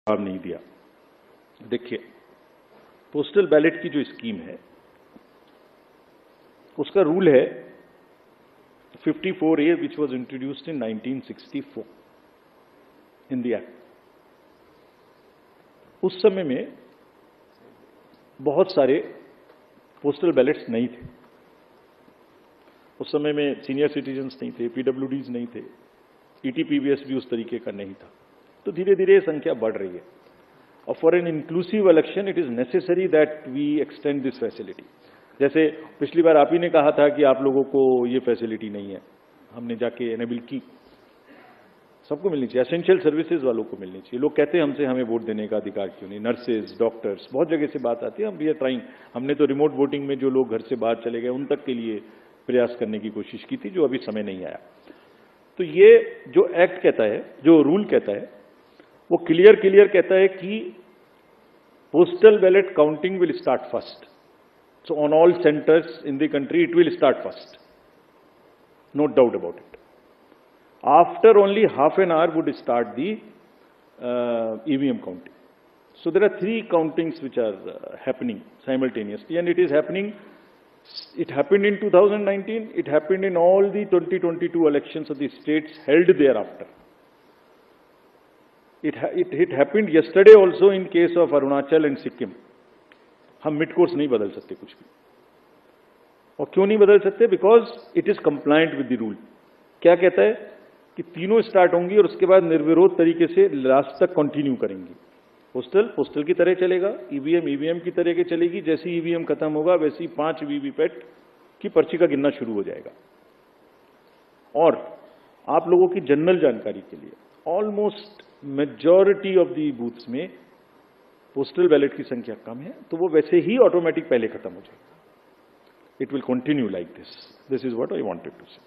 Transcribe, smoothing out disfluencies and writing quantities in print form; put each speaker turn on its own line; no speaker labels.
जवाब नहीं दिया। देखिए, पोस्टल बैलेट की जो स्कीम है उसका रूल है 54A which was introduced in 1964 in the act. उस समय में बहुत सारे पोस्टल बैलेट्स नहीं थे। उस समय में सीनियर सिटीजन्स नहीं थे, पीडब्ल्यूडीज नहीं थे, ईटीपीबीएस भी उस तरीके का नहीं था। तो धीरे धीरे संख्या बढ़ रही है और for an inclusive election it is necessary that we extend this facility. जैसे पिछली बार आप ही ने कहा था कि आप लोगों को ये फैसिलिटी नहीं है, हमने जाके एनेबल की। सबको मिलनी चाहिए, एसेंशियल सर्विसेज वालों को मिलनी चाहिए। लोग कहते हैं हमसे हमें वोट देने का अधिकार क्यों नहीं, नर्सेज, डॉक्टर्स, बहुत जगह से बात आती है। हम वी आर ट्राइंग, हमने तो रिमोट वोटिंग में जो लोग घर से बाहर चले गए उन तक के लिए प्रयास करने की कोशिश की थी, जो अभी समय नहीं आया। तो ये जो एक्ट कहता है, जो रूल कहता है, वो क्लियर कहता है कि postal ballot counting will start first. So on all centres in the country it will start first, no doubt about it. After only half an hour would start the EVM counting. So there are 3 countings which are happening simultaneously, and it is happening. It happened in 2019. It happened in all the 2022 elections of the states held thereafter. It happened yesterday also in case of Arunachal and Sikkim. हम mid course नहीं बदल सकते कुछ भी। और क्यों नहीं बदल सकते? Because it is compliant with the rule. क्या कहता है कि तीनों स्टार्ट होंगी और उसके बाद निर्विरोध तरीके से लास्ट तक कंटिन्यू करेंगी। पोस्टल की तरह चलेगा, ईवीएम की तरह के चलेगी। जैसे ईवीएम खत्म होगा वैसे ही 5 वीवीपैट की पर्ची का गिनना शुरू हो जाएगा। और आप लोगों की जनरल जानकारी के लिए, almost majority of the booths में पोस्टल बैलेट की संख्या कम है, तो वो वैसे ही ऑटोमेटिक पहले खत्म हो जाएगा। It will continue like this. This is what I wanted to से।